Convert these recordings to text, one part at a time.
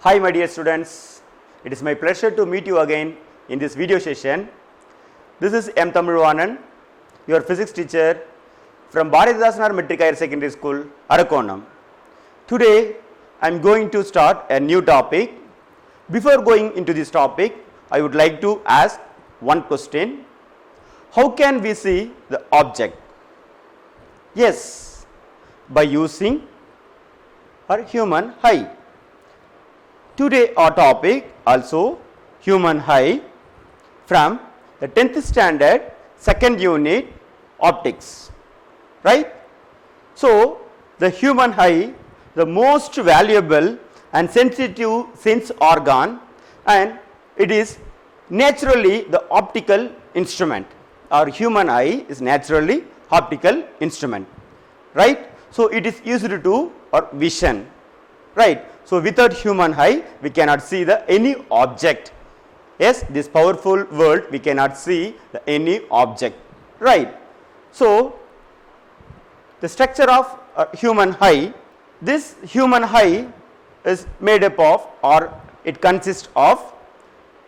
Hi my dear students, it is my pleasure to meet you again in this video session. This is M. Tamilvanan, your physics teacher from Bharathidasanar Metric Higher Secondary School, Arakonam. Today I am going to start a new topic. Before going into this topic, I would like to ask one question. How can we see the object? Yes, by using our human eye. Today our topic also human eye from the 10th standard second unit optics, right? So the human eye, the most valuable and sensitive sense organ, and it is naturally the optical instrument. Our human eye is naturally optical instrument, right? So it is used to our vision, right? So without human eye we cannot see any object. Yes, this powerful world we cannot see any object, right? So the structure of human eye, this human eye is made up of, or it consists of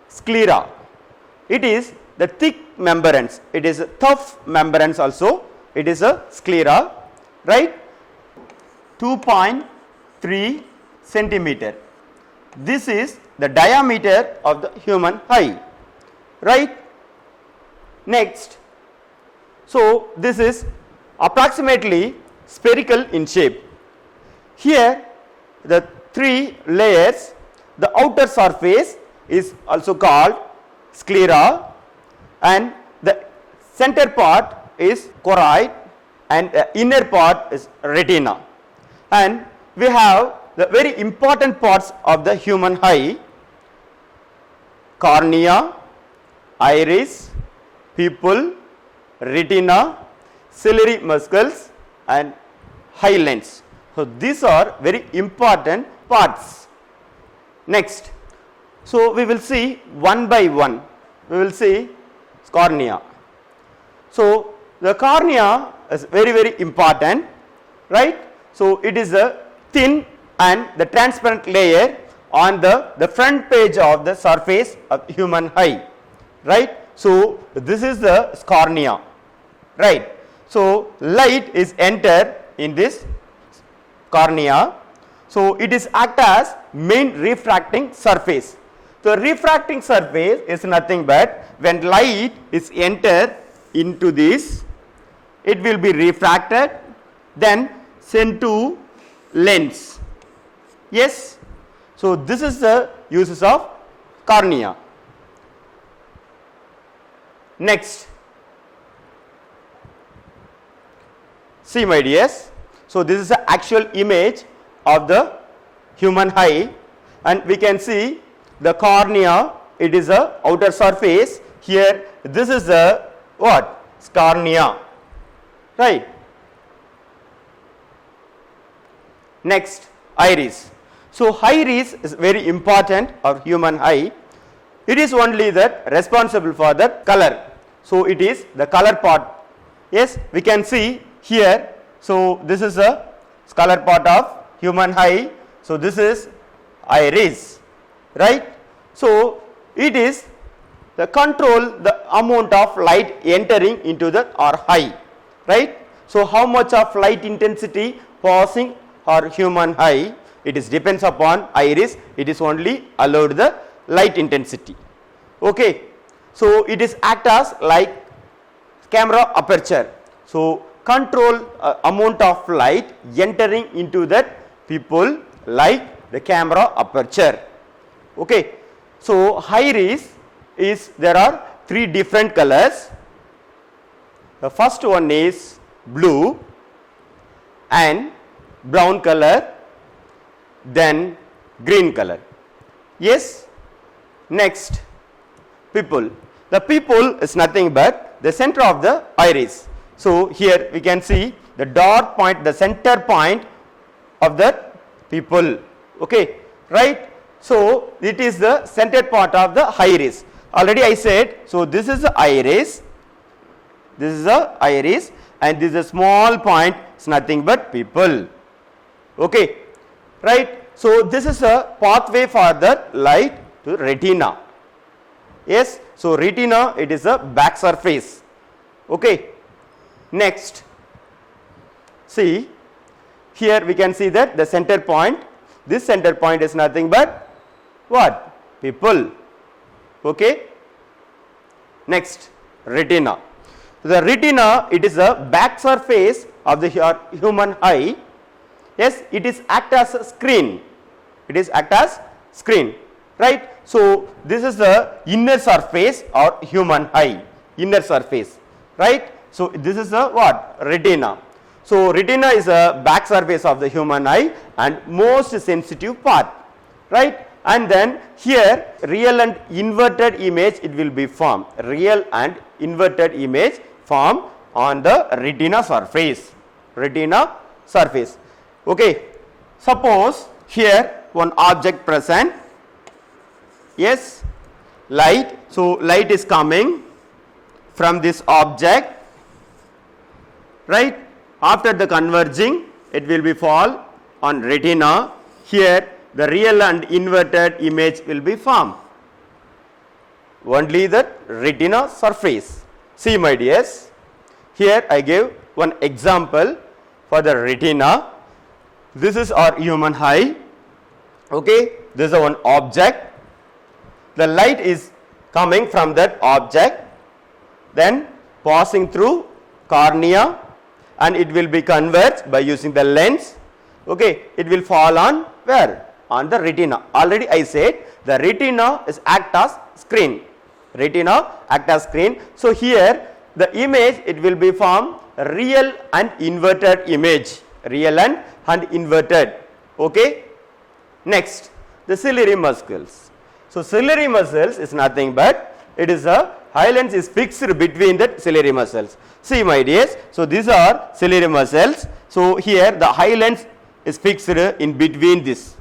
sclera. It is the thick membranes, it is a tough membranes also, it is a sclera, right? 2.3 centimeter. This is the diameter of the human eye, right? Next, so this is approximately spherical in shape. Here the three layers, the outer surface is also called sclera, and the center part is choroid and the inner part is retina. And we have the very important parts of the human eye: cornea, iris, pupil, retina, ciliary muscles and eye lens. So these are very important parts. Next, so we will see one by one. We will see cornea. So the cornea is very important, right? So it is a thin and the transparent layer on the front page of the surface of human eye, right? So this is the cornea, right? So light is entered in this cornea. So it is act as main refracting surface. The refracting surface is nothing but when light is entered into this, it will be refracted, then sent to lens. Yes, so this is the uses of cornea. Next, see my dears, so this is the actual image of the human eye, and we can see the cornea, it is a outer surface. Here this is the what? Cornea, right? Next, iris. So iris is very important of human eye. It is only that responsible for the color. So it is the color part. Yes, we can see here. So this is a color part of human eye. So this is iris, right? So it is the control the amount of light entering into the our eye, right? So how much of light intensity passing our human eye, it is depends upon iris. It is only allowed the light intensity. Okay, so it is act as like camera aperture. So control amount of light entering into that pupil like the camera aperture. Okay, so iris is, there are three different colors. The first one is blue and brown color, then green color. Yes. Next, pupil. The pupil is nothing but the center of the iris. So here we can see the dot point, the center point of the pupil. Okay, right? So it is the center part of the iris. Already I said, so this is the iris, this is the iris, and this is a small point, it's nothing but pupil. Okay, right? so this is a pathway for the light to retina. Yes, so retina, it is a back surface. Okay. Next, see here we can see that the center point, this center point is nothing but what? Pupil. Okay. Next, retina. The retina, it is a back surface of the human eye. Yes, it is act as a screen. It is act as screen, right? So this is the inner surface or human eye, inner surface, right? So this is a what? Retina. So retina is a back surface of the human eye and most sensitive part, right? And then here real and inverted image it will be formed. Real and inverted image form on the retina surface. Retina surface. Okay. Suppose here one object present. Yes, light. So light is coming from this object, right? After the converging, it will be fall on retina. Here the real and inverted image will be formed. Only the retina surface. See my dears, here I give one example for the retina. This is our human eye. Okay, this is one object. The light is coming from that object, then passing through cornea, and it will be converged by using the lens. Okay, it will fall on where? On the retina. Already I said the retina is act as screen. Retina act as screen. So here the image it will be formed real and inverted image. Real and inverted. Okay. Next, the ciliary muscles. So ciliary muscles is nothing but it is a eye lens is fixed between the ciliary muscles. See my dears, so these are ciliary muscles. So here the eye lens is fixed in between this.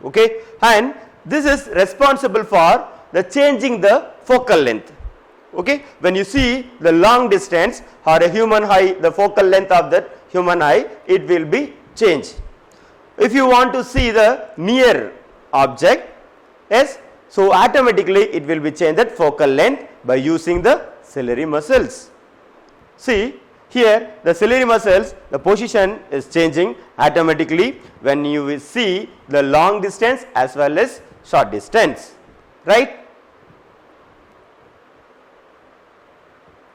Okay, and this is responsible for the changing the focal length. Okay, when you see the long distance or a human eye, the focal length of that human eye, it will be changed. If you want to see the near object, yes, so automatically it will be changed that focal length by using the ciliary muscles. See here the ciliary muscles, the position is changing automatically when you will see the long distance as well as short distance, right?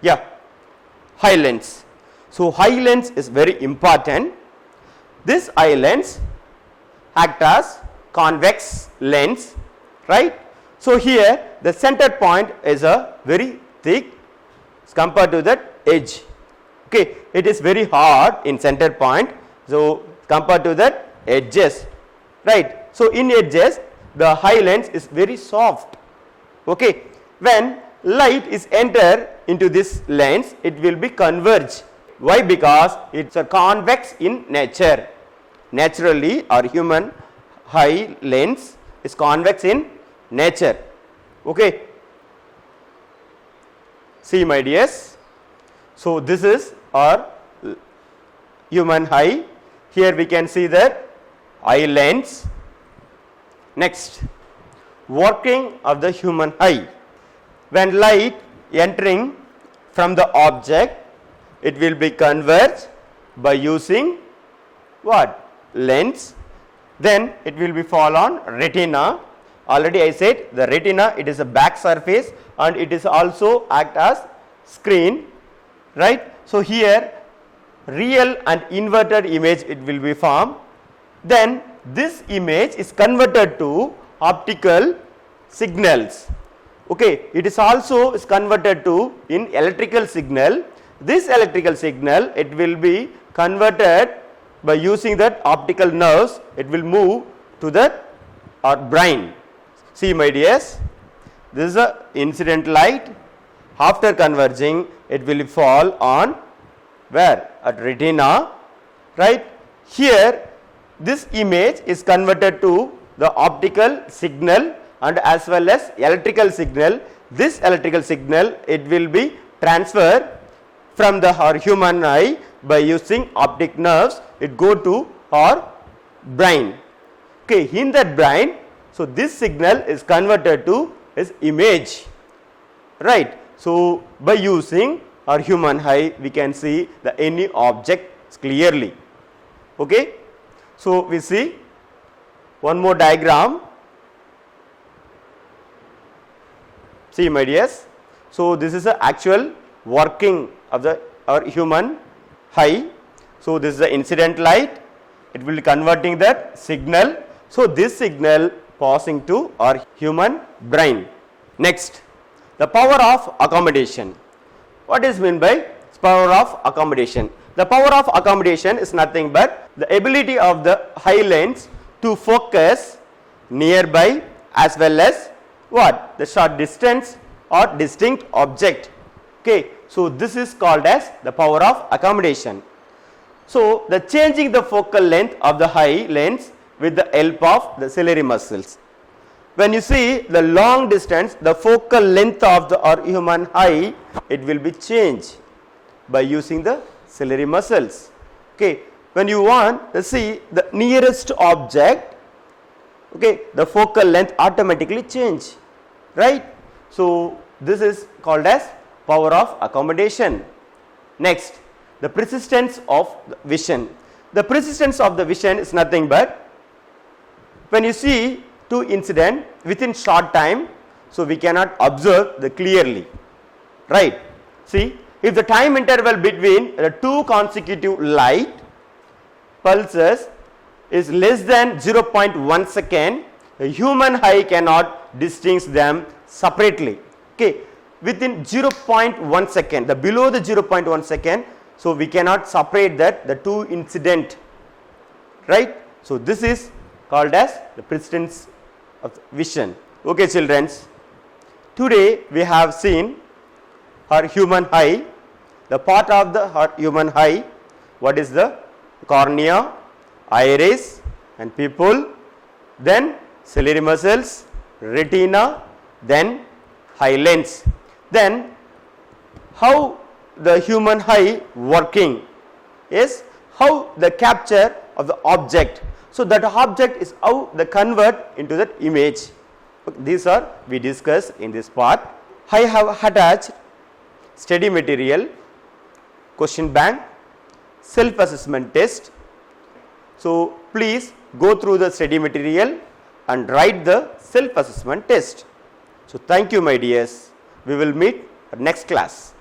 Yeah, eye lens. So eye lens is very important. This eye lens act as convex lens, right? So here the center point is a very thick compared to that edge. Okay, it is very hard in center point. So compared to that edges, right? So in edges the eye lens is very soft. Okay, when light is enter into this lens, it will be converge. Why? Because it's a convex in nature. Naturally our human eye lens is convex in nature. Okay, see my dears, so this is our human eye. Here we can see that eye lens. Next, working of the human eye. When light entering from the object, it will be converged by using what? Lens. Then it will be fall on retina. Already I said the retina, it is a back surface and it is also act as screen, right? So here real and inverted image it will be formed. Then this image is converted to optical signals. Okay, it is also is converted to in electrical signal. This electrical signal it will be converted by using that optical nerves, it will move to the our brain. See my dears, this is a incident light. After converging it will fall on where? At retina, right? Here this image is converted to the optical signal and as well as electrical signal. This electrical signal it will be transferred from the our human eye by using optic nerves, it go to our brain. Okay, in that brain, so this signal is converted to its image, right. So by using our human eye, we can see the any object clearly. Okay. So we see one more diagram. See my dears. So this is the actual working of the our human eye. So this is the incident light. It will be converting that signal. So this signal passing to our human brain. Next, the power of accommodation. What is meant by power of accommodation? The power of accommodation is nothing but the ability of the eye lens to focus nearby as well as what? The short distance or distinct object. Okay. So this is called as the power of accommodation. So the changing the focal length of the eye lens with the help of the ciliary muscles. When you see the long distance, the focal length of the or human eye, it will be changed by using the ciliary muscles. Okay. When you want to see the nearest object, okay, the focal length automatically change, right. So this is called as power of accommodation. Next, the persistence of the vision. The persistence of the vision is nothing but when you see two incident within short time, so we cannot observe the clearly, right. See, if the time interval between the two consecutive light pulses is less than 0.1 second, the human eye cannot distinguish them separately. Okay. Within 0.1 second, the below the 0.1 second, so we cannot separate that the two incident, right. So this is called as the persistence of vision. Okay children, today we have seen our human eye, the part of the human eye, what is the cornea, iris and pupil, then ciliary muscles, retina, then eye lens. Then how the human eye working is how the capture of the object. So that object is how the convert into that image. These are we discussed in this part. I have attached study material, question bank, self assessment test. So please go through the study material and write the self assessment test. So thank you my dears. We will meet next class.